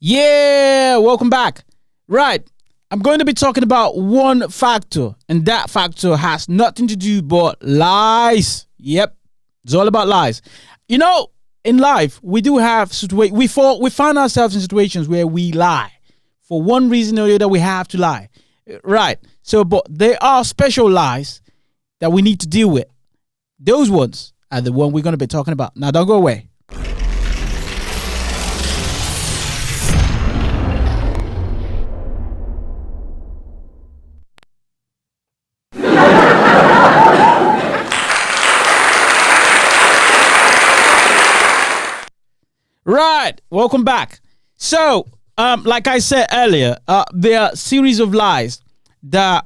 Yeah, welcome back. Right, I'm going to be talking about one factor, and that factor has nothing to do but lies. Yep, it's all about lies. You know, in life, we do have we find ourselves in situations where we lie for one reason or the other. We have to lie, right? So, but there are special lies that we need to deal with. Those ones are the one we're going to be talking about. Now, don't go away. Right, welcome back. So, like I said earlier, there are series of lies that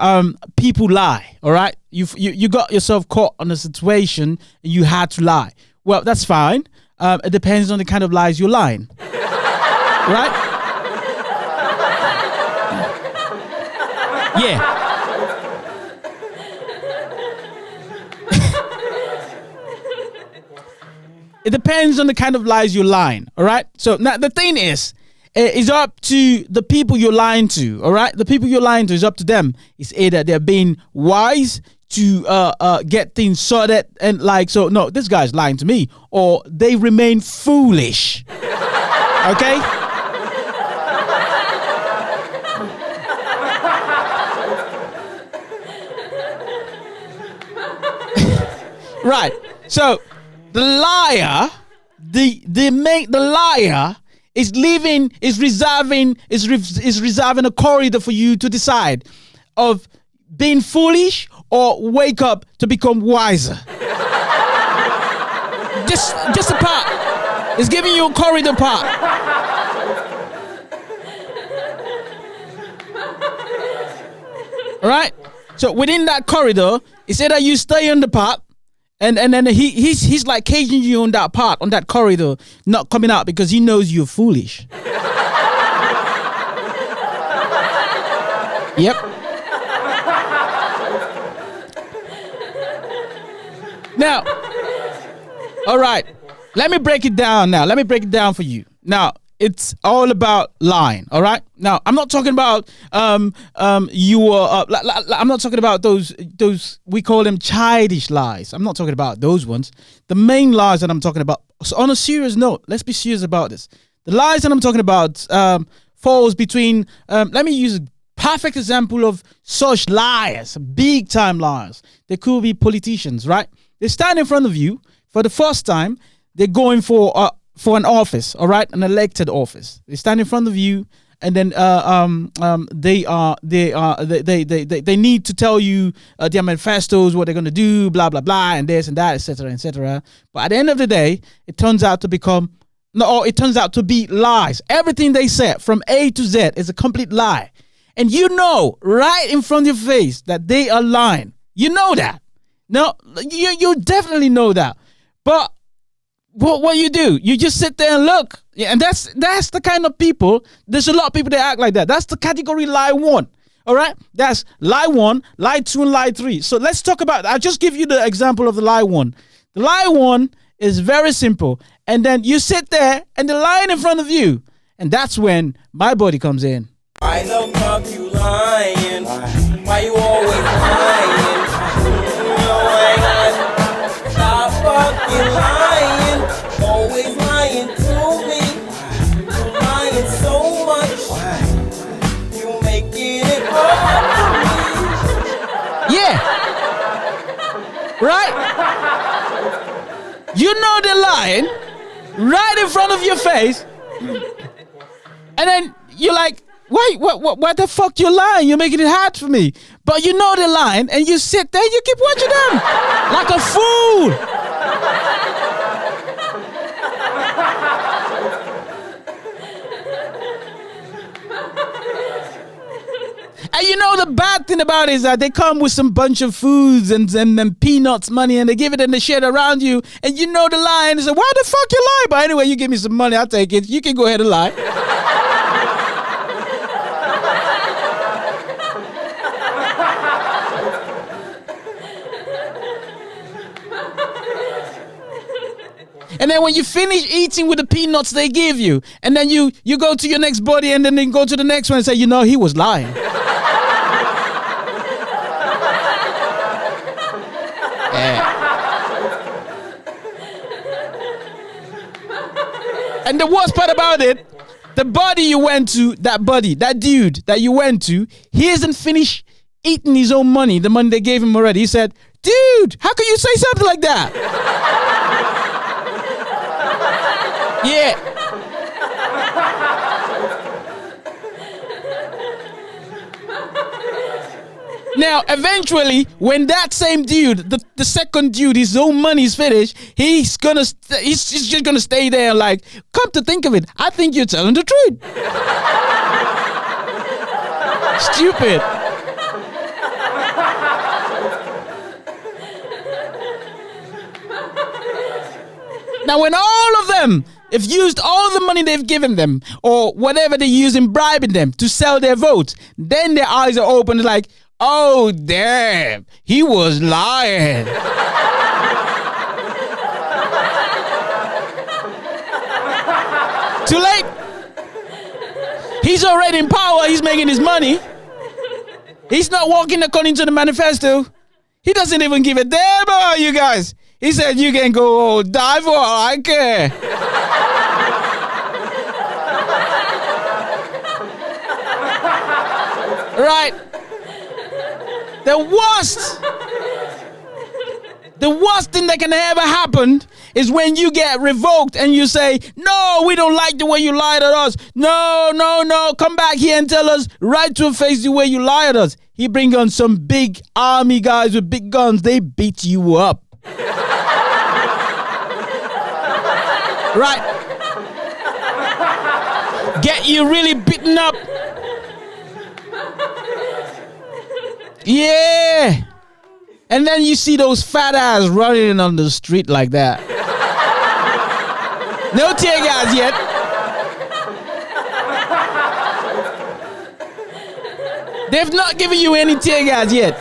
people lie. All right, you got yourself caught on a situation and you had to lie. Well, that's fine. It depends on the kind of lies you're lying. Right? Yeah. It depends on the kind of lies you're lying. All right. So now the thing is, it's up to the people you're lying to. All right. The people you're lying to is up to them. It's either they're being wise to get things sorted and like, so no, this guy's lying to me, or they remain foolish. Okay. Right. So the liar, the liar is reserving a corridor for you to decide of being foolish or wake up to become wiser. just a part. It's giving you a corridor part. All right. So within that corridor, it's either you stay on the part. And then he's like caging you on that part, on that corridor, not coming out because he knows you're foolish. Yep. Now, all right. Let me break it down now. Let me break it down for you. Now, it's all about lying, all right? Now, I'm not talking about I'm not talking about those we call them childish lies. I'm not talking about those ones. The main lies that I'm talking about. So on a serious note, let's be serious about this. The lies that I'm talking about falls between let me use a perfect example of such liars, big time liars. They could be politicians, right? They stand in front of you for the first time. They're going for an office, all right, an elected office. They stand in front of you, and then they need to tell you their manifestos, what they're going to do, blah blah blah, and this and that, etc., etc. But at the end of the day, it turns out to be lies. Everything they said from A to Z is a complete lie, and you know right in front of your face that they are lying. You know that. No, you definitely know that, but what you do? You just sit there and look. Yeah, and that's the kind of people. There's a lot of people that act like that. That's the category lie one. All right? That's lie one, lie two, and lie three. So let's talk about, I'll just give you the example of the lie one. The lie one is very simple. And then you sit there and they're lying in front of you. And that's when my body comes in. Why the fuck you lying? Why you always lying? Stop fucking lying. Always lying to me. You're lying so much. You're making it hard for me. Yeah. Right? You know they're lying right in front of your face. And then you're like, why the fuck you lying? You're making it hard for me. But you know they're lying, and you sit there, you keep watching them like a fool. And you know the bad thing about it is that they come with some bunch of foods and peanuts money, and they give it and they share it around you, and you know the lie, and they say, why the fuck you lie? But anyway, you give me some money, I'll take it. You can go ahead and lie. And then when you finish eating with the peanuts they give you, and then you go to your next buddy, and then you go to the next one and say, he was lying. And the worst part about it, the buddy you went to, that dude that you went to, he hasn't finished eating his own money, the money they gave him already. He said, dude, how can you say something like that? Yeah. Now, eventually, when that same dude, the second dude, his own money's finished, he's just gonna stay there like, come to think of it, I think you're telling the truth. Stupid. Now, when all of them have used all the money they've given them, or whatever they use in bribing them to sell their votes, then their eyes are open like, oh, damn, he was lying. Too late. He's already in power. He's making his money. He's not walking according to the manifesto. He doesn't even give a damn about you guys. He said, you can go die for all I care. Right. The worst thing that can ever happen is when you get revoked and you say, no, we don't like the way you lied at us. No, come back here and tell us right to our face the way you lied at us. He bring on some big army guys with big guns. They beat you up. Right. Get you really beaten up. Yeah. And then you see those fat ass running on the street like that. No tear gas yet. They've not given you any tear gas yet.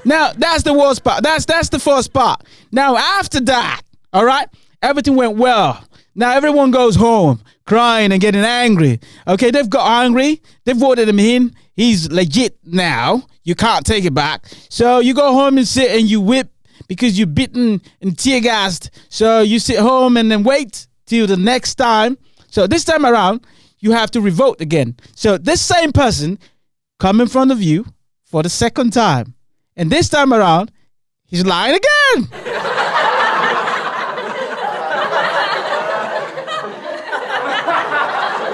Now, that's the worst part. That's the first part. Now, after that, all right, everything went well. Now, everyone goes home crying and getting angry. Okay, they've got angry. They voted him in. He's legit now. You can't take it back. So you go home and sit and you whip because you're bitten and tear gassed. So you sit home and then wait till the next time. So this time around, you have to revote again. So this same person come in front of you for the second time. And this time around, he's lying again.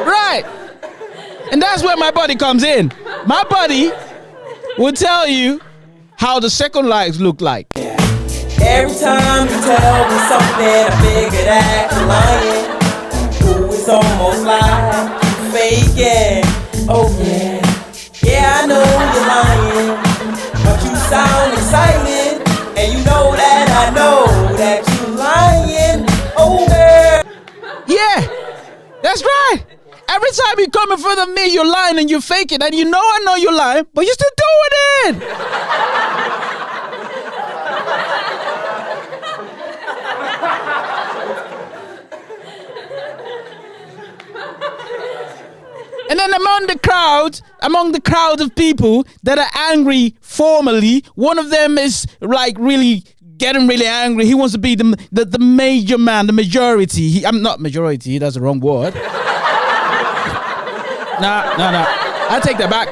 Right. And that's where my buddy comes in. My buddy will tell you how the second lives look like. Every time you tell me something, I figure that you're lying. Ooh, it's almost like you faking. Oh yeah, yeah, I know you're lying, but you sound excited, and you know that I know that you're lying. Oh yeah. Yeah, that's right. Every time you come in front of me, you're lying and you're faking, and you know I know you're lying, but you're still doing it. And then among the crowd of people that are angry formally, one of them is like really getting really angry. He wants to be the major man, the majority. I'm not majority. That's the wrong word. No. I take that back.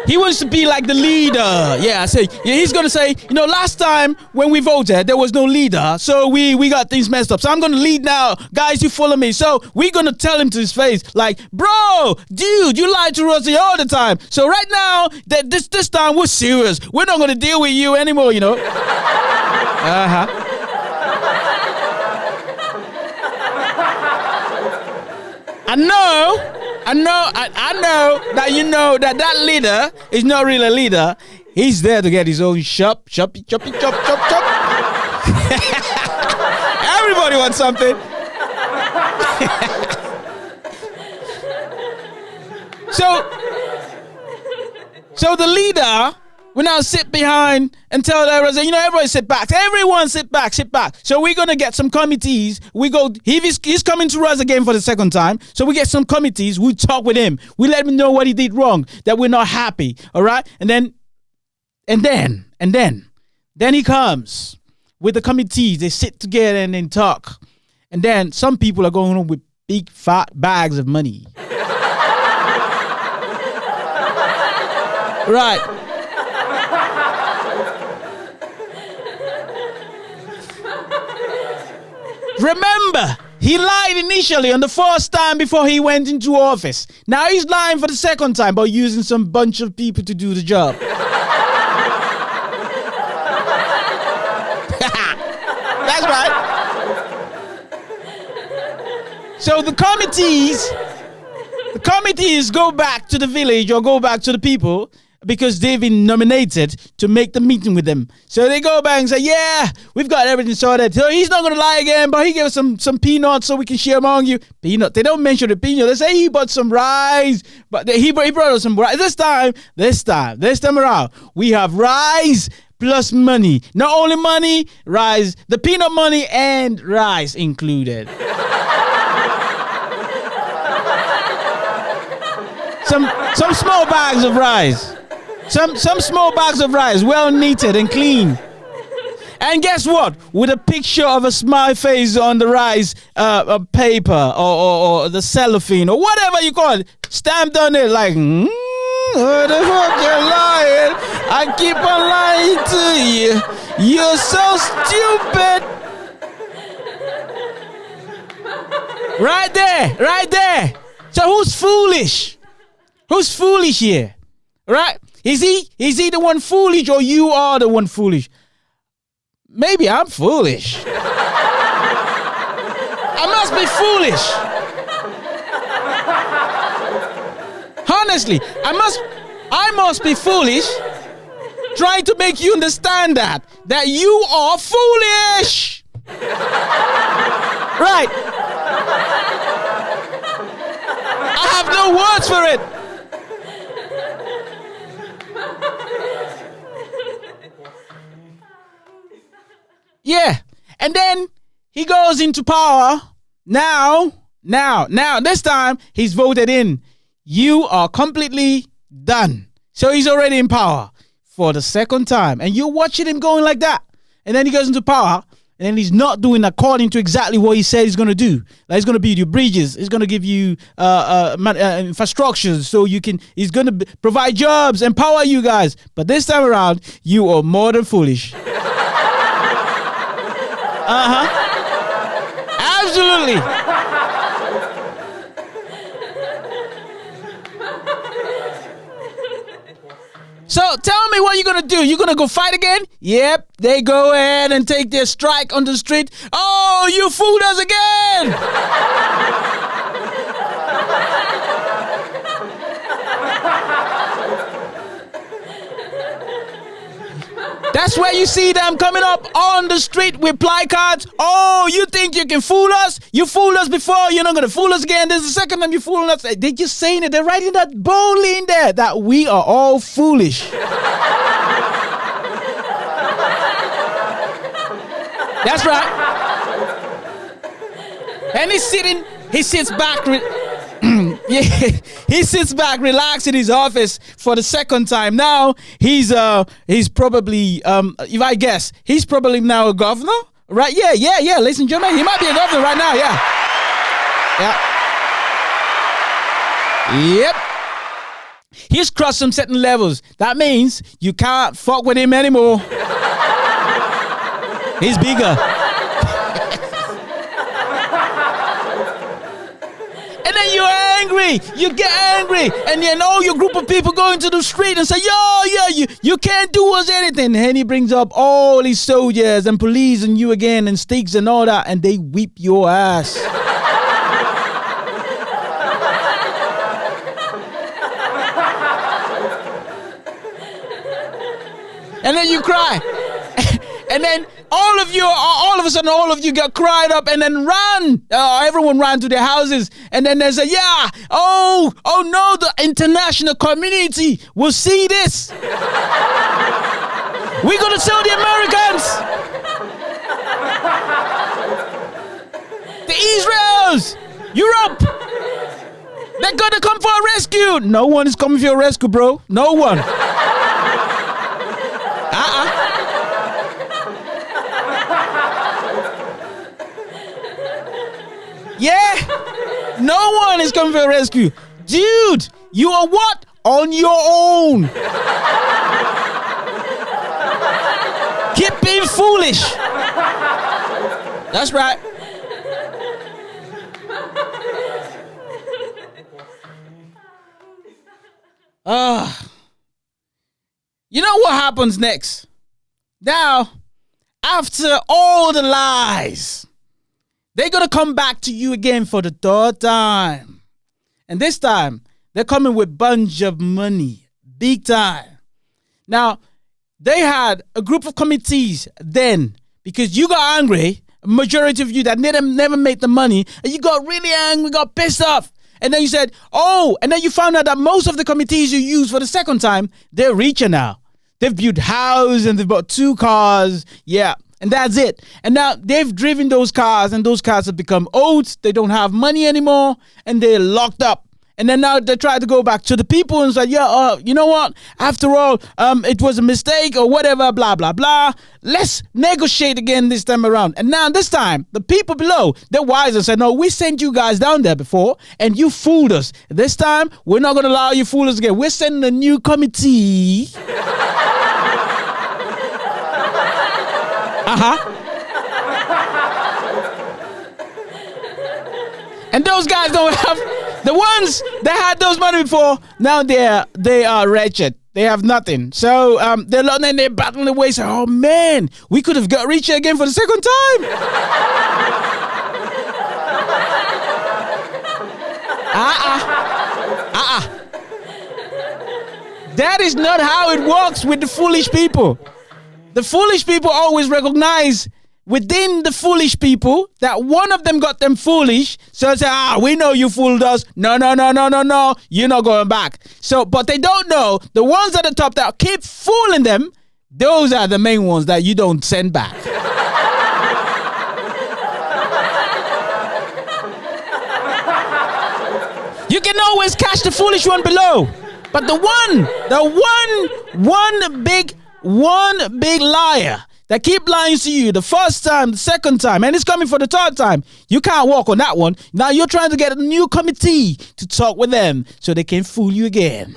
He wants to be like the leader. Yeah, I say. Yeah, he's gonna say, last time when we voted, there was no leader, so we got things messed up. So I'm gonna lead now, guys. You follow me. So we're gonna tell him to his face, like, bro, dude, you lied to us all the time. So right now, that this time we're serious. We're not gonna deal with you anymore. I know that you know that leader is not really a leader. He's there to get his own chop. Everybody wants something. So the leader We now sit behind and tell everyone, everybody sit back. Everyone sit back. So we're going to get some committees. He's coming to us again for the second time. So we get some committees. We talk with him. We let him know what he did wrong, that we're not happy. All right. And then he comes with the committees. They sit together and then talk. And then some people are going home with big fat bags of money. Right. Remember, he lied initially on the first time before he went into office. Now he's lying for the second time by using some bunch of people to do the job. That's right. So the committees go back to the village or go back to the people because they've been nominated to make the meeting with them. So they go back and say, yeah, we've got everything sorted. So he's not going to lie again, but he gave us some peanuts so we can share among you. Peanut. They don't mention the peanut. They say he bought some rice, but he brought us some rice. This time around, we have rice plus money. Not only money, rice, the peanut money and rice included. Some small bags of rice. Some small bags of rice, well kneaded and clean. And guess what? With a picture of a smile face on the rice paper or the cellophane or whatever you call it, stamped on it like, what the fuck you're lying? I keep on lying to you. You're so stupid. Right there. So who's foolish? Who's foolish here? Right? Is he the one foolish or you are the one foolish? Maybe I'm foolish. I must be foolish. Honestly, I must be foolish trying to make you understand that you are foolish. Right. I have no words for it. Yeah. And then he goes into power. Now, this time he's voted in. You are completely done. So he's already in power for the second time. And you're watching him going like that. And then he goes into power. And then he's not doing according to exactly what he said he's going to do. Like he's going to build you bridges. He's going to give you infrastructures so you can. He's going to provide jobs, empower you guys. But this time around, you are more than foolish. Absolutely. So tell me what you're going to do. You're going to go fight again? Yep. They go ahead and take their strike on the street. Oh, you fooled us again. That's where you see them coming up on the street with placards. Oh, you think you can fool us? You fooled us before. You're not going to fool us again. This is the second time you're fooling us. They're just saying it. They're writing that boldly in there that we are all foolish. That's right. And he sits back. Yeah, he sits back, relaxed in his office for the second time. Now he's probably if I guess he's probably now a governor, right? Yeah, ladies and gentlemen, he might be a governor right now. Yep. He's crossed some certain levels. That means you can't fuck with him anymore. He's bigger. And then you're angry. You get angry. And then all your group of people go into the street and say, you can't do us anything. And he brings up all his soldiers and police and you again and sticks and all that. And they whip your ass. And then you cry. And then all of a sudden, all of you got cried up and then ran. Everyone ran to their houses. And then they said, yeah, oh no, the international community will see this. We're going to tell the Americans. The Israels, Europe, they're going to come for a rescue. No one is coming for your rescue, bro. No one. Yeah, no one is coming for a rescue. Dude, you are what? On your own. Keep being foolish. That's right. You know what happens next? Now, after all the lies, they're going to come back to you again for the third time. And this time, they're coming with a bunch of money. Big time. Now, they had a group of committees then, because you got angry, a majority of you that never made the money, and you got really angry, got pissed off. And then you said, and then you found out that most of the committees you used for the second time, they're richer now. They've built houses and they've bought 2 cars. Yeah. And that's it. And now they've driven those cars and those cars have become old. They don't have money anymore and they're locked up. And then now they try to go back to the people and say, you know what? After all, it was a mistake or whatever, blah, blah, blah. Let's negotiate again this time around. And now this time, the people below, they're wise and said, no, we sent you guys down there before and you fooled us. This time, we're not going to allow you to fool us again. We're sending a new committee. And those guys don't have... The ones that had those money before, now they are wretched. They have nothing. So they're battling away. So, oh man, we could have got richer again for the second time. That is not how it works with the foolish people. The foolish people always recognize within the foolish people that one of them got them foolish. So they say, we know you fooled us. No. You're not going back. So, but they don't know the ones at the top that keep fooling them. Those are the main ones that you don't send back. You can always catch the foolish one below. But the one big liar that keep lying to you the first time, the second time, and it's coming for the third time. You can't walk on that one. Now you're trying to get a new committee to talk with them so they can fool you again.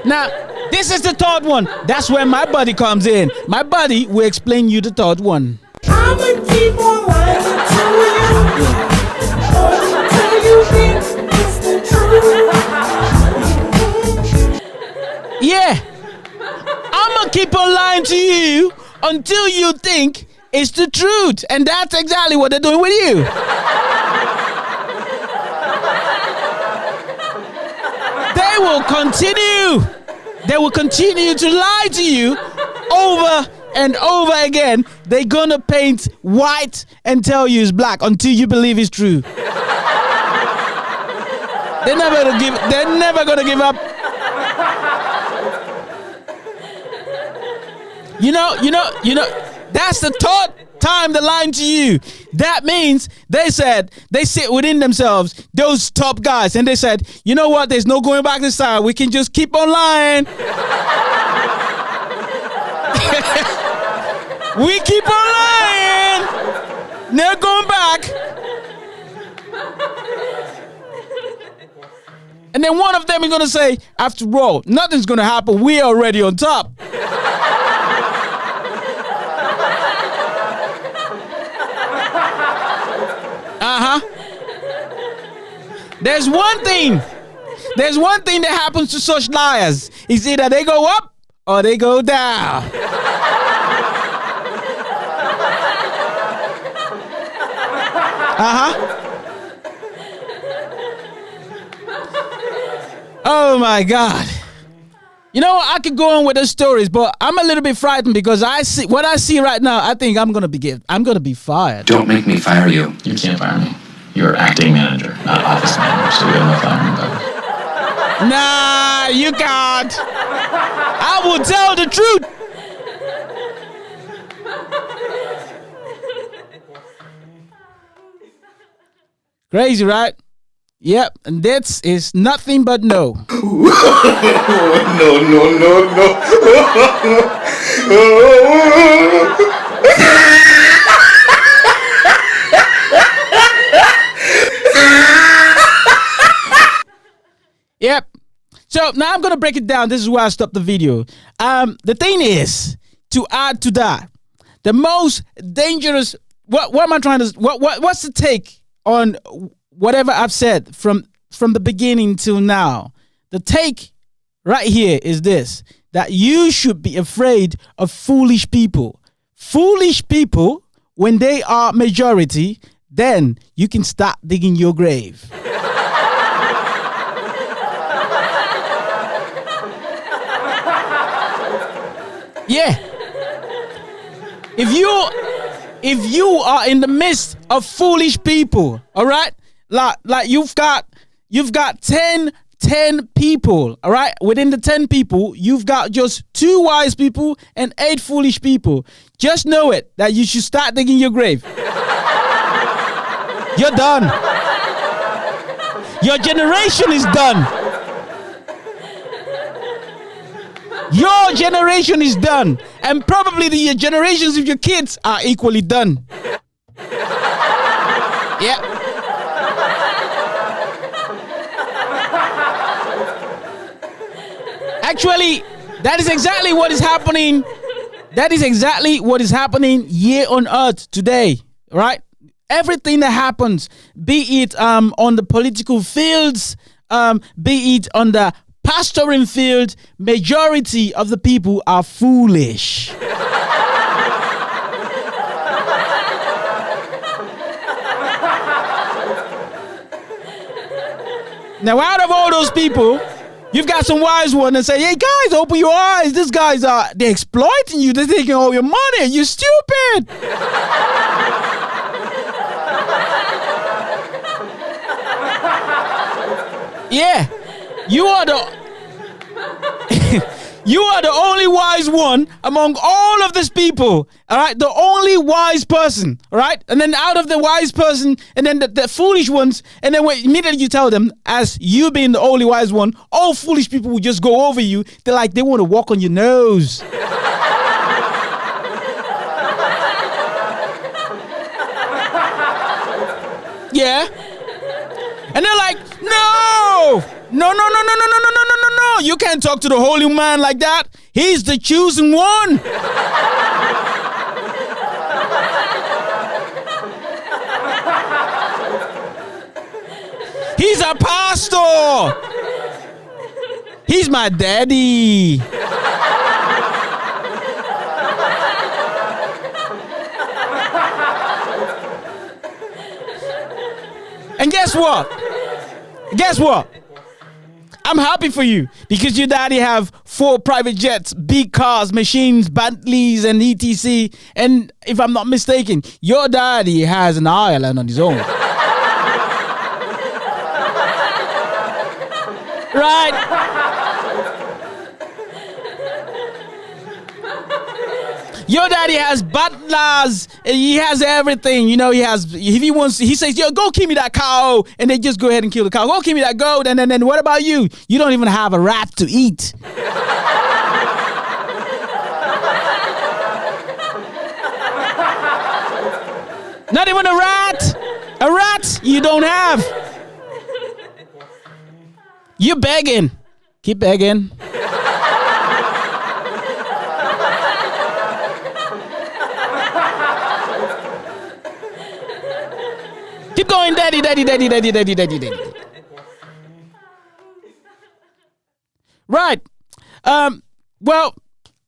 Now, this is the third one. That's where my buddy comes in. My buddy will explain you the third one. I'ma keep on lying to you until you think it's the truth. Yeah, I'ma keep on lying to you until you think it's the truth. And that's exactly what they're doing with you. They will continue to lie to you over and over again. They're gonna paint white and tell you it's black until you believe it's true. They're never gonna give up. You know, that's the third time they're lying to you. That means they sit within themselves, those top guys, and they said, you know what, there's no going back this time. We can just keep on lying. We keep on lying. Never going back. And then one of them is going to say, after all, nothing's going to happen. We're already on top. There's one thing that happens to such liars. It's either they go up or they go down. Oh my God. You know, I could go on with the stories, but I'm a little bit frightened because I see what I see right now. I think I'm gonna be fired. Don't make me fire you. You can't fire me. You're acting manager, not office manager, so you have no firing power. Nah, you can't. I will tell the truth. Crazy, right? Yep, and this is nothing but no. Yep. So now I'm gonna break it down. This is where I stopped the video. The thing is, to add to that, the most dangerous. What am I trying to? What's the take on whatever I've said from the beginning till now? The take right here is this: that you should be afraid of foolish people. Foolish people, when they are majority, then you can start digging your grave. Yeah. If you are in the midst of foolish people, all right? Like you've got 10 people, all right? Within the 10 people, you've got just 2 wise people and 8 foolish people. Just know it, that you should start digging your grave. You're done. Your generation is done. Your generation is done. And probably the generations of your kids are equally done. Yeah. Actually, that is exactly what is happening. That is exactly what is happening here on earth today, right? Everything that happens, be it on the political fields, be it on the pastoring field, majority of the people are foolish. Now, out of all those people, you've got some wise ones that say, hey guys, open your eyes. These guys they're exploiting you. They're taking all your money. You're stupid. Yeah. You are the only wise one among all of these people, all right? The only wise person, all right? And then out of the wise person, and then the foolish ones, and then immediately you tell them, as you being the only wise one, all foolish people will just go over you. They're like, they want to walk on your nose. Yeah. And they're like, no. You can't talk to the holy man like that. He's the chosen one. He's a pastor. He's my daddy. And guess what? I'm happy for you because your daddy have 4 private jets, big cars, machines, Bentleys, and etc. And if I'm not mistaken, your daddy has an island on his own. Right? Your daddy has butlers. He has everything. You know, if he says, yo, go kill me that cow. And they just go ahead and kill the cow. Go kill me that goat. And then what about you? You don't even have a rat to eat. Not even a rat. A rat you don't have. You're begging. Keep begging. Keep going, daddy. Right. Well,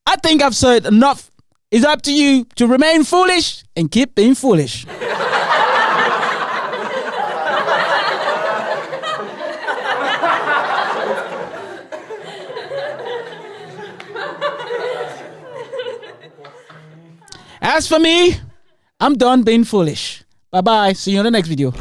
I think I've said enough. It's up to you to remain foolish and keep being foolish. As for me, I'm done being foolish. Bye bye. See you in the next video.